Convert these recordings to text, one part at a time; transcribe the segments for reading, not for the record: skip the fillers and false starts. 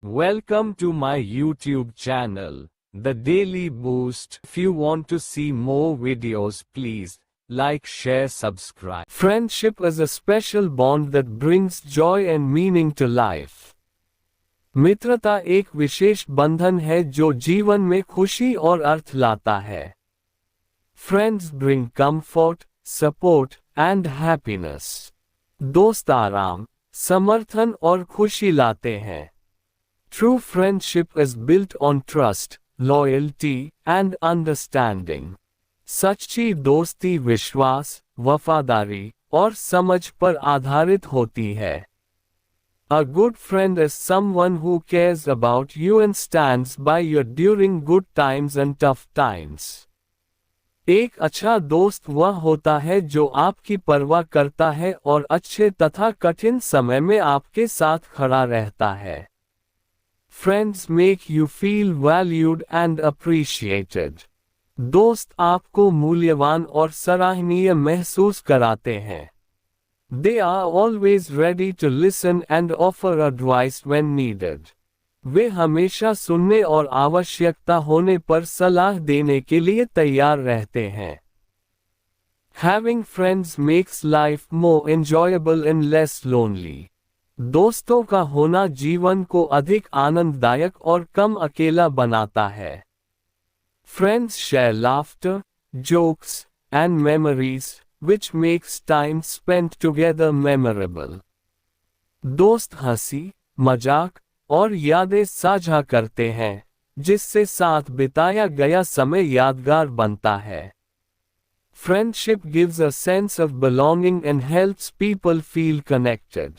Welcome to my YouTube channel, The Daily Boost. If you want to see more videos, please like, share, subscribe. Friendship is a special bond that brings joy and meaning to life. मित्रता एक विशेष बंधन है जो जीवन में खुशी और अर्थ लाता है. Friends bring comfort, support, and happiness. दोस्त आराम, समर्थन और खुशी लाते हैं. True friendship is built on trust, loyalty, and understanding. सच्ची दोस्ती विश्वास, वफादारी और समझ पर आधारित होती है. A good friend is someone who cares about you and stands by you during good times and tough times. एक अच्छा दोस्त वह होता है जो आपकी परवाह करता है और अच्छे तथा कठिन समय में आपके साथ खड़ा रहता है. Friends make you feel valued and appreciated. दोस्त आपको मूल्यवान और सराहनीय महसूस कराते हैं. They are always ready to listen and offer advice when needed. वे हमेशा सुनने और आवश्यकता होने पर सलाह देने के लिए तैयार रहते हैं. Having friends makes life more enjoyable and less lonely. दोस्तों का होना जीवन को अधिक आनंददायक और कम अकेला बनाता है. Friends share laughter, jokes, and memories, which makes time spent together memorable. दोस्त हंसी, मजाक और यादें साझा करते हैं, जिससे साथ बिताया गया समय यादगार बनता है. Friendship gives a sense of belonging and helps people feel connected.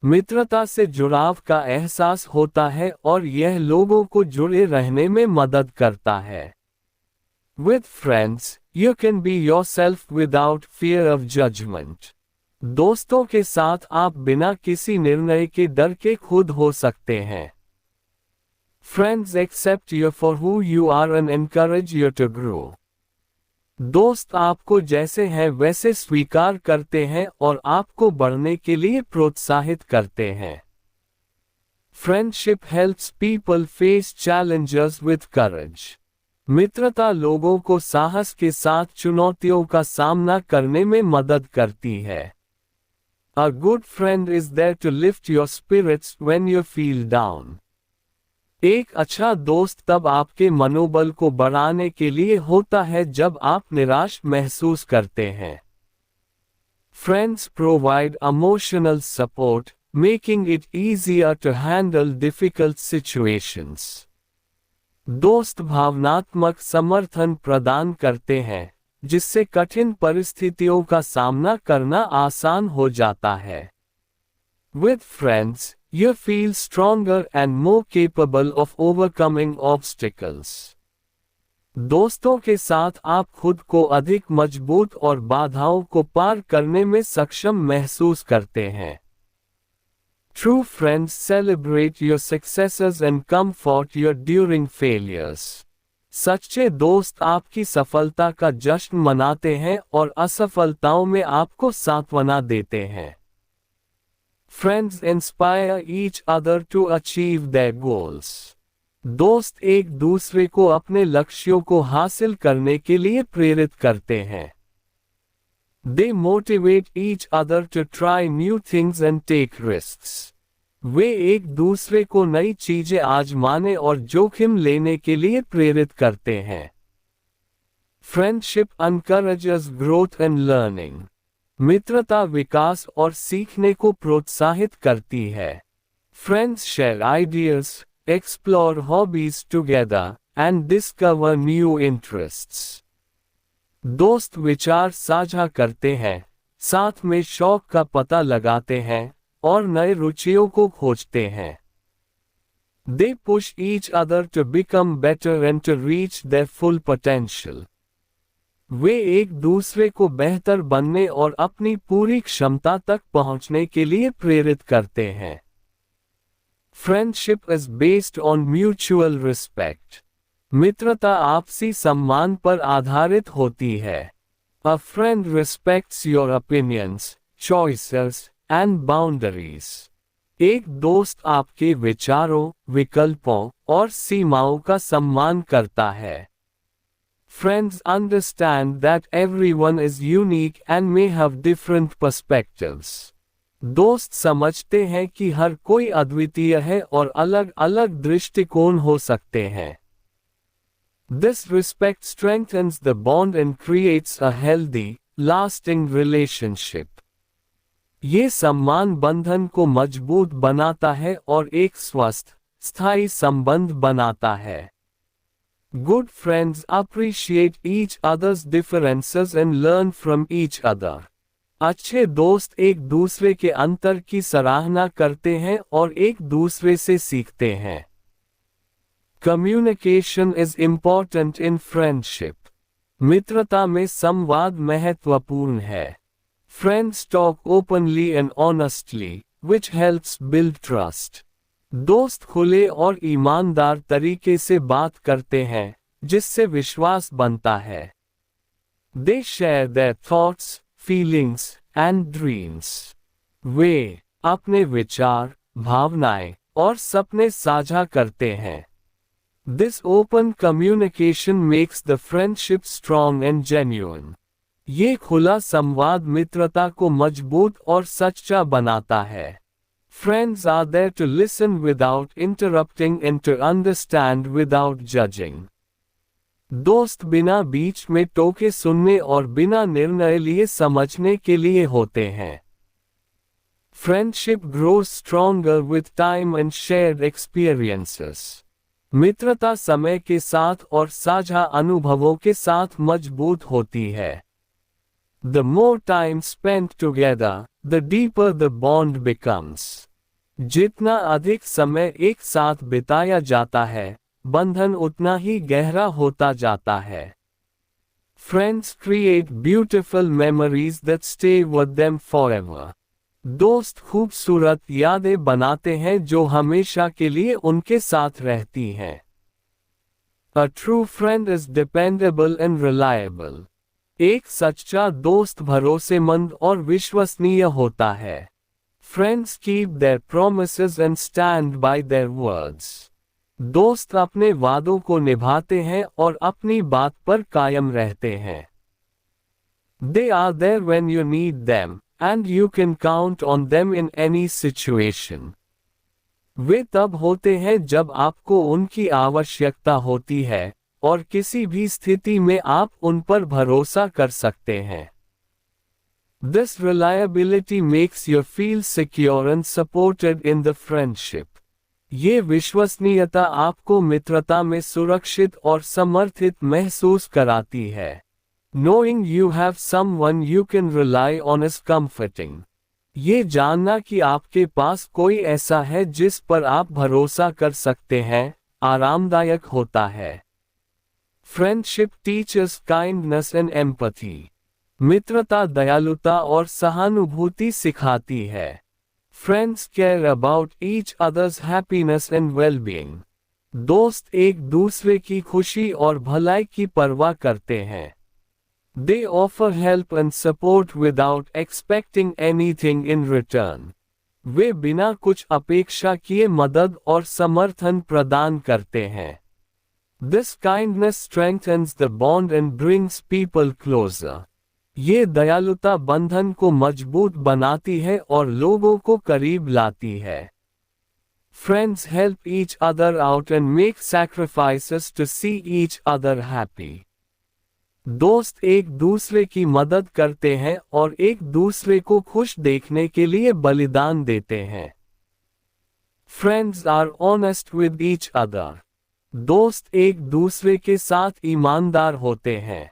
मित्रता से जुड़ाव का एहसास होता है और यह लोगों को जुड़े रहने में मदद करता है. With friends, you can be yourself without fear of judgment. दोस्तों के साथ आप बिना किसी निर्णय के डर के खुद हो सकते हैं. Friends accept you for who you are and encourage you to grow. दोस्त आपको जैसे हैं वैसे स्वीकार करते हैं और आपको बढ़ने के लिए प्रोत्साहित करते हैं. Friendship helps people face challenges with courage. मित्रता लोगों को साहस के साथ चुनौतियों का सामना करने में मदद करती है. A good friend is there to lift your spirits when you feel down. एक अच्छा दोस्त तब आपके मनोबल को बढ़ाने के लिए होता है जब आप निराश महसूस करते हैं. Friends provide emotional support, making it easier to handle difficult situations. दोस्त भावनात्मक समर्थन प्रदान करते हैं, जिससे कठिन परिस्थितियों का सामना करना आसान हो जाता है. With friends, you feel stronger and more capable of overcoming obstacles. दोस्तों के साथ आप खुद को अधिक मजबूत और बाधाओं को पार करने में सक्षम महसूस करते हैं. True friends celebrate your successes and comfort you during failures. सच्चे दोस्त आपकी सफलता का जश्न मनाते हैं और असफलताओं में आपको सांत्वना देते हैं. Friends inspire each other to achieve their goals. दोस्त एक दूसरे को अपने लक्ष्यों को हासिल करने के लिए प्रेरित करते हैं. They motivate each other to try new things and take risks. वे एक दूसरे को नई चीजें आजमाने और जोखिम लेने के लिए प्रेरित करते हैं. Friendship encourages growth and learning. मित्रता विकास और सीखने को प्रोत्साहित करती है. Friends share ideas, explore hobbies together, and discover new interests. दोस्त विचार साझा करते हैं, साथ में शौक का पता लगाते हैं और नए रुचियों को खोजते हैं. They push each other to become better and to reach their full potential. वे एक दूसरे को बेहतर बनने और अपनी पूरी क्षमता तक पहुंचने के लिए प्रेरित करते हैं. Friendship is based on mutual respect. मित्रता आपसी सम्मान पर आधारित होती है. A friend respects your opinions, choices, and boundaries. एक दोस्त आपके विचारों, विकल्पों और सीमाओं का सम्मान करता है। Friends understand that everyone is unique and may have different perspectives. दोस्त समझते हैं कि हर कोई अद्वितीय है और अलग अलग दृष्टिकोण हो सकते हैं। This respect strengthens the bond and creates a healthy, lasting relationship. ये सम्मान बंधन को मजबूत बनाता है और एक स्वस्थ, स्थायी संबंध बनाता है। Good friends appreciate each other's differences and learn from each other. अच्छे दोस्त एक दूसरे के अंतर की सराहना करते हैं और एक दूसरे से सीखते हैं। Communication is important in friendship. मित्रता में संवाद महत्वपूर्ण है। Friends talk openly and honestly, which helps build trust. दोस्त खुले और ईमानदार तरीके से बात करते हैं, जिससे विश्वास बनता है। They share their thoughts, feelings, and dreams. वे अपने विचार, भावनाएं और सपने साझा करते हैं। This open communication makes the friendship strong and genuine. ये खुला संवाद मित्रता को मजबूत और सच्चा बनाता है। Friends are there to listen without interrupting and to understand without judging. दोस्त बिना बीच में टोके सुनने और बिना निर्णय लिए समझने के लिए होते हैं। Friendship grows stronger with time and shared experiences. मित्रता समय के साथ और साझा अनुभवों के साथ मजबूत होती है। The more time spent together, the deeper the bond becomes. जितना अधिक समय एक साथ बिताया जाता है, बंधन उतना ही गहरा होता जाता है। Friends create beautiful memories that stay with them forever. दोस्त खूबसूरत यादें बनाते हैं जो हमेशा के लिए उनके साथ रहती हैं। A true friend is dependable and reliable. एक सच्चा दोस्त भरोसेमंद और विश्वसनीय होता है। Friends keep their promises and stand by their words. दोस्त अपने वादों को निभाते हैं और अपनी बात पर कायम रहते हैं। They are there when you need them, and you can count on them in any situation. वे तब होते हैं जब आपको उनकी आवश्यकता होती है, और किसी भी स्थिति में आप उन पर भरोसा कर सकते हैं। This reliability makes you feel secure and supported in the friendship. ये विश्वसनीयता आपको मित्रता में सुरक्षित और समर्थित महसूस कराती है। Knowing you have someone you can rely on is comforting. ये जानना कि आपके पास कोई ऐसा है जिस पर आप भरोसा कर सकते हैं, आरामदायक होता है। Friendship teaches kindness and empathy. मित्रता दयालुता और सहानुभूति सिखाती है। Friends care about each other's happiness and well-being. दोस्त एक दूसरे की खुशी और भलाई की परवाह करते हैं। They offer help and support without expecting anything in return. वे बिना कुछ अपेक्षा किए मदद और समर्थन प्रदान करते हैं। This kindness strengthens the bond and brings people closer. ये दयालुता बंधन को मजबूत बनाती है और लोगों को करीब लाती है। Friends help each other out and make sacrifices to see each other happy. दोस्त एक दूसरे की मदद करते हैं और एक दूसरे को खुश देखने के लिए बलिदान देते हैं। Friends are honest with each other. दोस्त एक दूसरे के साथ ईमानदार होते हैं।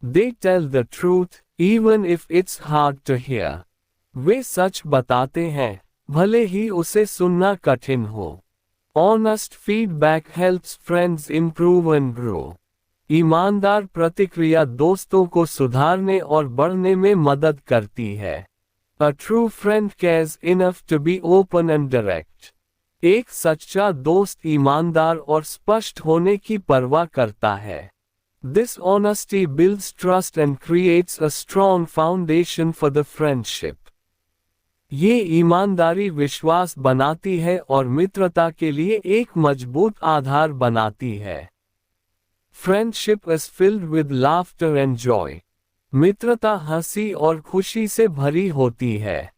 They tell the truth, even if it's hard to hear. वे सच बताते हैं, भले ही उसे सुनना कठिन हो। Honest feedback helps friends improve and grow. ईमानदार प्रतिक्रिया दोस्तों को सुधारने और बढ़ने में मदद करती है। A true friend cares enough to be open and direct. एक सच्चा दोस्त ईमानदार और स्पष्ट होने की परवाह करता है। This honesty builds trust and creates a strong foundation for the friendship. ये ईमानदारी विश्वास बनाती है और मित्रता के लिए एक मजबूत आधार बनाती है। Friendship is filled with laughter and Joy. मित्रता हंसी और खुशी से भरी होती है।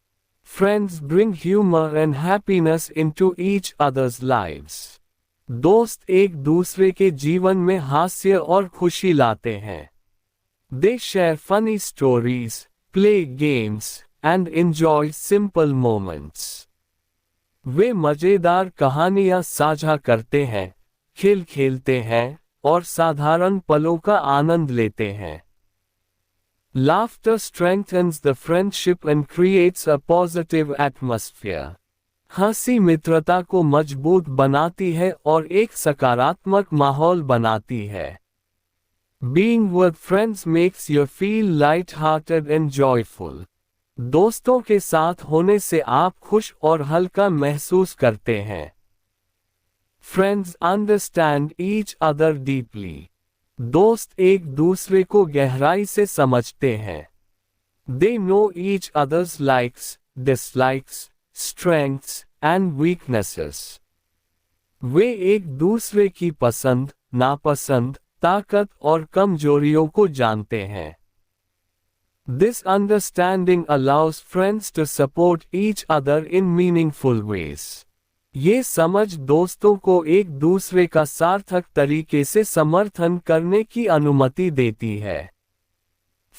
Friends bring humor and happiness into each other's lives. दोस्त एक दूसरे के जीवन में हास्य और खुशी लाते हैं। They share funny stories, play games, and enjoy simple moments. वे मजेदार कहानियां साझा करते हैं, खेल खेलते हैं, और साधारण पलों का आनंद लेते हैं। Laughter strengthens the friendship and creates a positive atmosphere. हंसी मित्रता को मजबूत बनाती है और एक सकारात्मक माहौल बनाती है। Being with friends makes you feel light-hearted and joyful. दोस्तों के साथ होने से आप खुश और हल्का महसूस करते हैं। Friends understand each other deeply. दोस्त एक दूसरे को गहराई से समझते हैं। They know each other's likes, dislikes, strengths, and weaknesses. वे एक दूसरे की पसंद, नापसंद, ताकत और कमजोरियों को जानते हैं। This understanding allows friends to support each other in meaningful ways. ये समझ दोस्तों को एक दूसरे का सार्थक तरीके से समर्थन करने की अनुमति देती है।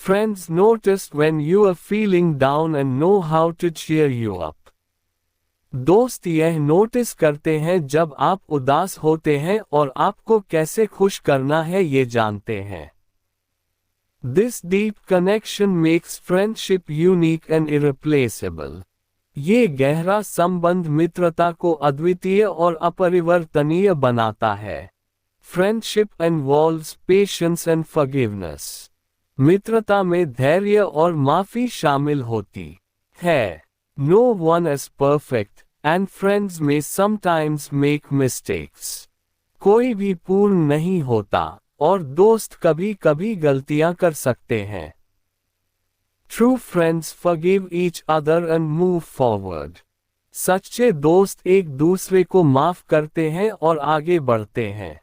Friends notice when you are feeling down and know how to cheer you up. दोस्त यह नोटिस करते हैं जब आप उदास होते हैं और आपको कैसे खुश करना है ये जानते हैं। This deep connection makes friendship unique and irreplaceable. ये गहरा संबंध मित्रता को अद्वितीय और अपरिवर्तनीय बनाता है। Friendship involves patience and forgiveness. मित्रता में धैर्य और माफी शामिल होती है। No one is perfect, and friends may sometimes make mistakes. कोई भी पूर्ण नहीं होता, और दोस्त कभी कभी गलतियां कर सकते हैं। True friends forgive each other and move forward. सच्चे दोस्त एक दूसरे को माफ करते हैं और आगे बढ़ते हैं।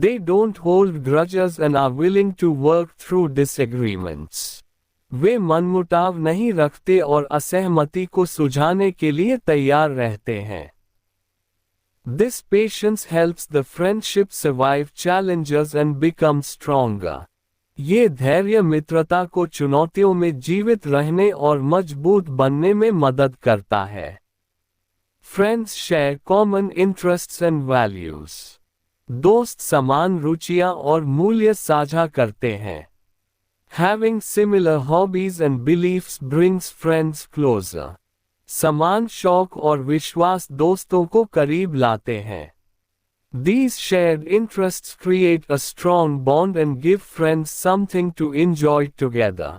They don't hold grudges and are willing to work through disagreements. वे मनमुटाव नहीं रखते और असहमति को सुलझाने के लिए तैयार रहते हैं। This patience helps the friendship survive challenges and become stronger. ये धैर्य मित्रता को चुनौतियों में जीवित रहने और मजबूत बनने में मदद करता है। Friends share common interests and values. दोस्त समान रुचियां और मूल्य साझा करते हैं। Having similar hobbies and beliefs brings friends closer. समान शौक और विश्वास दोस्तों को करीब लाते हैं। These shared interests create a strong bond and give friends something to enjoy together.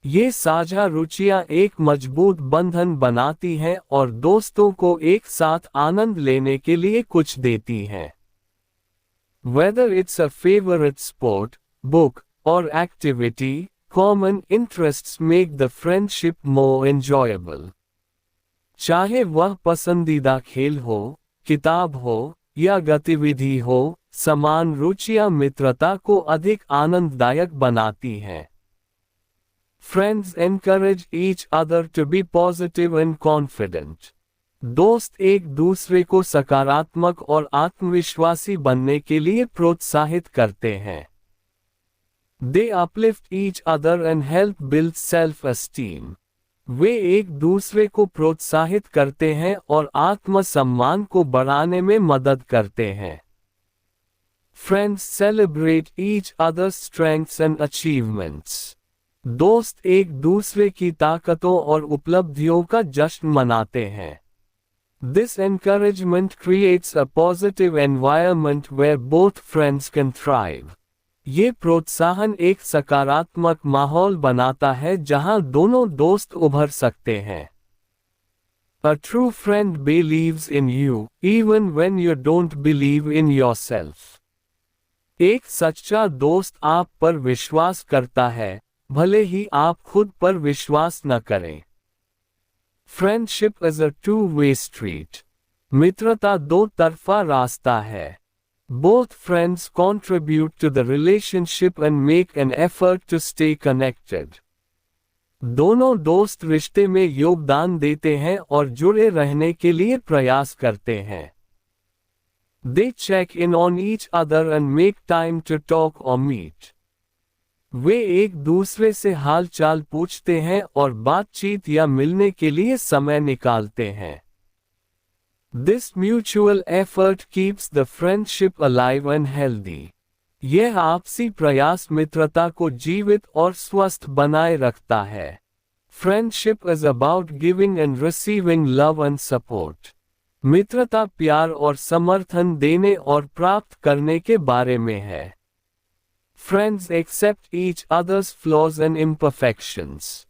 ये साझा रुचियां एक मजबूत बंधन बनाती हैं और दोस्तों को एक साथ आनंद लेने के लिए कुछ देती हैं। Whether it's a favorite sport, book, or activity, common interests make the friendship more enjoyable. चाहे वह पसंदीदा खेल हो, किताब हो, या गतिविधि हो, समान रुचियां मित्रता को अधिक आनंददायक बनाती हैं। Friends encourage each other to be positive and confident. दोस्त एक दूसरे को सकारात्मक और आत्मविश्वासी बनने के लिए प्रोत्साहित करते हैं। They uplift each other and help build self-esteem. वे एक दूसरे को प्रोत्साहित करते हैं और आत्मसम्मान को बढ़ाने में मदद करते हैं। Friends celebrate each other's strengths and achievements. दोस्त एक दूसरे की ताकतों और उपलब्धियों का जश्न मनाते हैं। This encouragement creates a positive environment where both friends can thrive. ये प्रोत्साहन एक सकारात्मक माहौल बनाता है जहां दोनों दोस्त उभर सकते हैं। A true friend believes in you, even when you don't believe in yourself. एक सच्चा दोस्त आप पर विश्वास करता है, भले ही आप खुद पर विश्वास न करें। Friendship is a two-way street. मित्रता दो तरफा रास्ता है। Both friends contribute to the relationship and make an effort to stay connected. दोनों दोस्त रिश्ते में योगदान देते हैं और जुड़े रहने के लिए प्रयास करते हैं। They check in on each other and make time to talk or meet. वे एक दूसरे से हाल चाल पूछते हैं और बातचीत या मिलने के लिए समय निकालते हैं। This mutual effort keeps the friendship alive and healthy. यह आपसी प्रयास मित्रता को जीवित और स्वस्थ बनाए रखता है। Friendship is about giving and receiving love and support. मित्रता प्यार और समर्थन देने और प्राप्त करने के बारे में है। Friends accept each other's flaws and imperfections.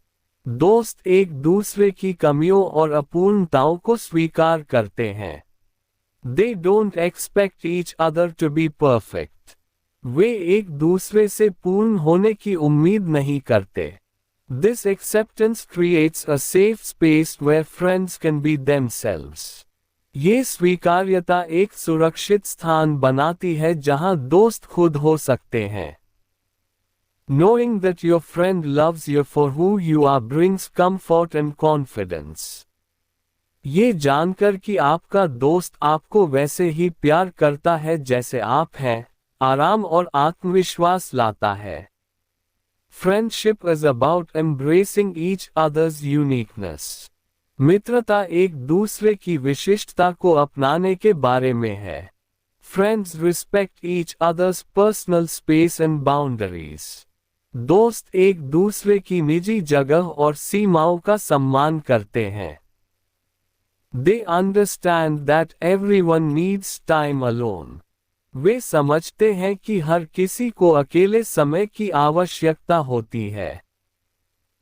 दोस्त एक दूसरे की कमियों और अपूर्णताओं को स्वीकार करते हैं। They don't expect each other to be perfect. वे एक दूसरे से पूर्ण होने की उम्मीद नहीं करते। This acceptance creates a safe space where friends can be themselves. ये स्वीकार्यता एक सुरक्षित स्थान बनाती है जहां दोस्त खुद हो सकते हैं। Knowing that your friend loves you for who you are brings comfort and confidence. ये जानकर कि आपका दोस्त आपको वैसे ही प्यार करता है जैसे आप हैं, आराम और आत्मविश्वास लाता है। Friendship is about embracing each other's uniqueness. मित्रता एक दूसरे की विशिष्टता को अपनाने के बारे में है। Friends respect each other's personal space and boundaries. दोस्त एक दूसरे की निजी जगह और सीमाओं का सम्मान करते हैं। They understand that everyone needs time alone. वे समझते हैं कि हर किसी को अकेले समय की आवश्यकता होती है।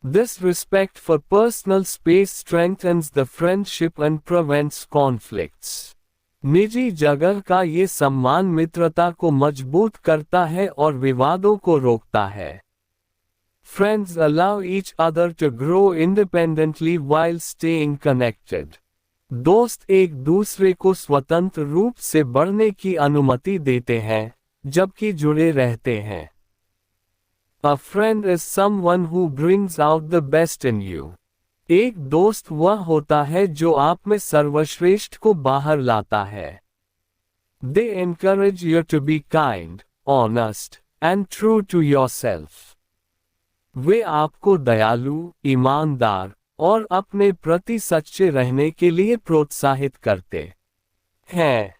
This respect for personal space strengthens the friendship and prevents conflicts. निजी जगह का ये सम्मान मित्रता को मजबूत करता है और विवादों को रोकता है। Friends allow each other to grow independently while staying connected. दोस्त एक दूसरे को स्वतंत्र रूप से बढ़ने की अनुमति देते हैं, जबकि जुड़े रहते हैं। A friend is someone who brings out the best in you. एक दोस्त वह होता है जो आप में सर्वश्रेष्ठ को बाहर लाता है। They encourage you to be kind, honest, and true to yourself. वे आपको दयालु, ईमानदार और अपने प्रति सच्चे रहने के लिए प्रोत्साहित करते हैं।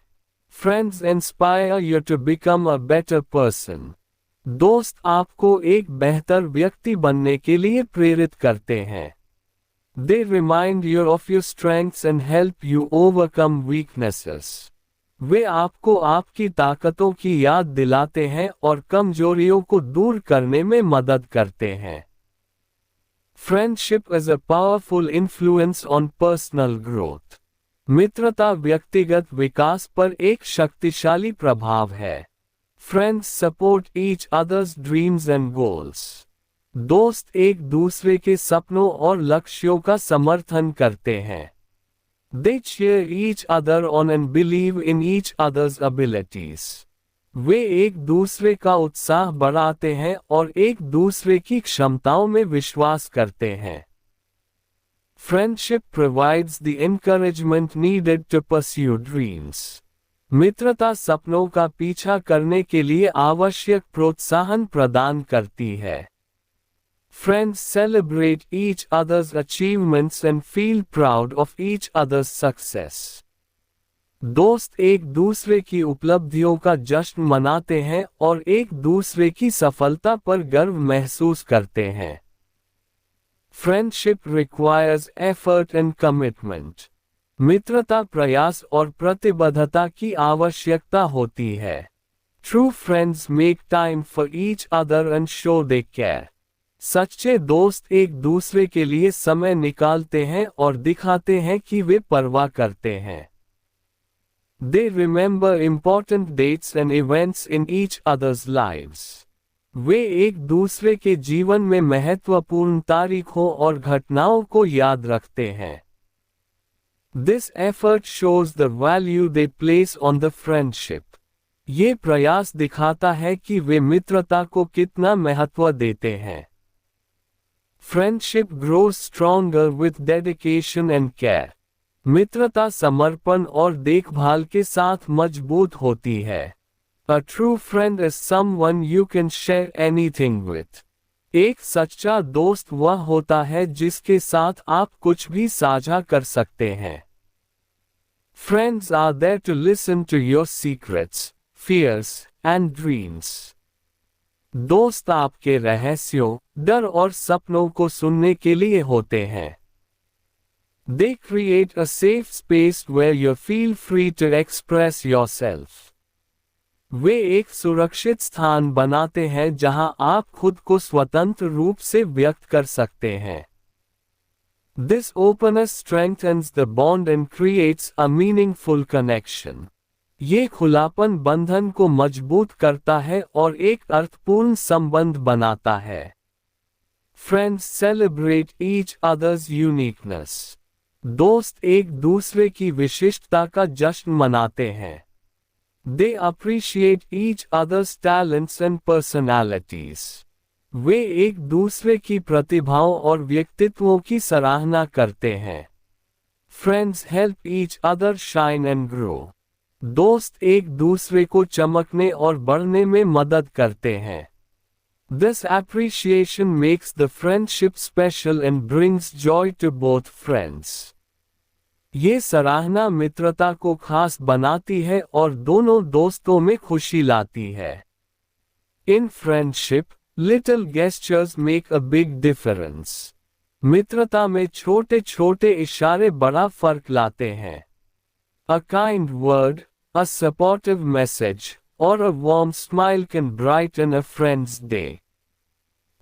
Friends inspire you to become a better person. दोस्त आपको एक बेहतर व्यक्ति बनने के लिए प्रेरित करते हैं। They remind you of your strengths and help you overcome weaknesses. वे आपको आपकी ताकतों की याद दिलाते हैं और कमजोरियों को दूर करने में मदद करते हैं। Friendship is a powerful influence on personal growth. मित्रता व्यक्तिगत विकास पर एक शक्तिशाली प्रभाव है। Friends support each other's dreams and goals. दोस्त एक दूसरे के सपनों और लक्ष्यों का समर्थन करते हैं। They cheer each other on and believe in each other's abilities. वे एक दूसरे का उत्साह बढ़ाते हैं और एक दूसरे की क्षमताओं में विश्वास करते हैं। Friendship provides the encouragement needed to pursue dreams. मित्रता सपनों का पीछा करने के लिए आवश्यक प्रोत्साहन प्रदान करती है। Friends celebrate each other's achievements and feel proud of each other's success. दोस्त एक दूसरे की उपलब्धियों का जश्न मनाते हैं और एक दूसरे की सफलता पर गर्व महसूस करते हैं। Friendship requires effort and commitment. मित्रता प्रयास और प्रतिबद्धता की आवश्यकता होती है। True friends make time for each other and show they care. सच्चे दोस्त एक दूसरे के लिए समय निकालते हैं और दिखाते हैं कि वे परवाह करते हैं। They remember important dates and events in each other's lives. वे एक दूसरे के जीवन में महत्वपूर्ण तारीखों और घटनाओं को याद रखते हैं। This effort shows the value they place on the friendship. ये प्रयास दिखाता है कि वे मित्रता को कितना महत्व देते हैं. Friendship grows stronger with dedication and care. मित्रता समर्पण और देखभाल के साथ मजबूत होती है. A true friend is someone you can share anything with. एक सच्चा दोस्त वह होता है जिसके साथ आप कुछ भी साझा कर सकते हैं. Friends are there to listen to your secrets, fears, and dreams. दोस्त आपके रहस्यों, डर और सपनों को सुनने के लिए होते हैं. They create a safe space where you feel free to express yourself. वे एक सुरक्षित स्थान बनाते हैं जहां आप खुद को स्वतंत्र रूप से व्यक्त कर सकते हैं. This openness strengthens the bond and creates a meaningful connection. ये खुलापन बंधन को मजबूत करता है और एक अर्थपूर्ण संबंध बनाता है. Friends celebrate each other's uniqueness. दोस्त एक दूसरे की विशिष्टता का जश्न मनाते हैं. They appreciate each other's talents and personalities. वे एक दूसरे की प्रतिभाओं और व्यक्तित्वों की सराहना करते हैं. Friends help each other shine and grow. दोस्त एक दूसरे को चमकने और बढ़ने में मदद करते हैं. This appreciation makes the friendship special and brings joy to both friends. ये सराहना मित्रता को खास बनाती है और दोनों दोस्तों में खुशी लाती है. In friendship, little gestures make a big difference. मित्रता में छोटे छोटे इशारे बड़ा फर्क लाते हैं. A kind word, a supportive message, or a warm smile can brighten a friend's day.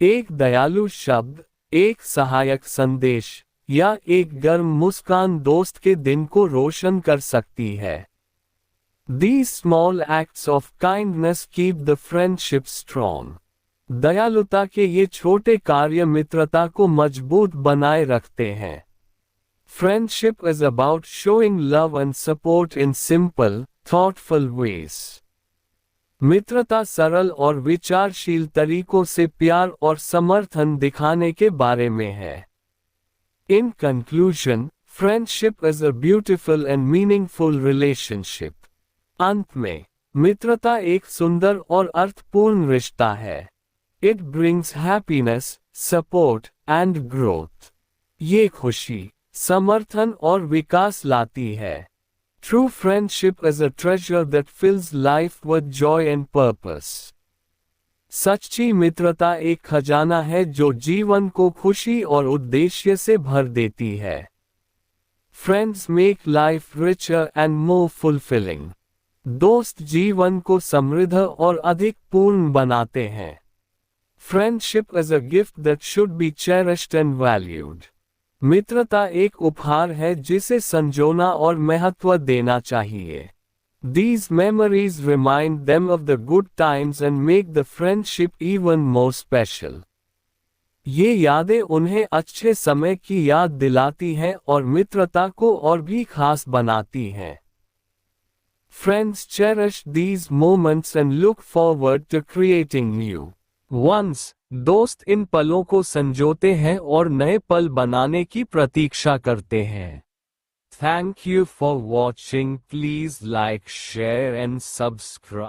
एक दयालु शब्द, एक सहायक संदेश, या एक गर्म मुस्कान दोस्त के दिन को रोशन कर सकती है. These small acts of kindness keep the friendship strong. दयालुता के ये छोटे कार्य मित्रता को मजबूत बनाए रखते हैं. Friendship is about showing love and support in simple, thoughtful ways. मित्रता सरल और विचारशील तरीकों से प्यार और समर्थन दिखाने के बारे में है. In conclusion, friendship is a beautiful and meaningful relationship. अंत में, मित्रता एक सुंदर और अर्थपूर्ण रिश्ता है. It brings happiness, support, and growth. ये खुशी, समर्थन और विकास लाती है. True friendship is a treasure that fills life with joy and purpose. सच्ची मित्रता एक खजाना है जो जीवन को खुशी और उद्देश्य से भर देती है. Friends make life richer and more fulfilling. दोस्त जीवन को समृद्ध और अधिक पूर्ण बनाते हैं. Friendship is a gift that should be cherished and valued. मित्रता एक उपहार है जिसे संजोना और महत्व देना चाहिए. These memories remind them of the good times and make the friendship even more special. ये यादें उन्हें अच्छे समय की याद दिलाती हैं और मित्रता को और भी खास बनाती हैं. Friends cherish these moments and look forward to creating new ones. दोस्त इन पलों को संजोते हैं और नए पल बनाने की प्रतीक्षा करते हैं. Thank you for watching. Please like, share and subscribe.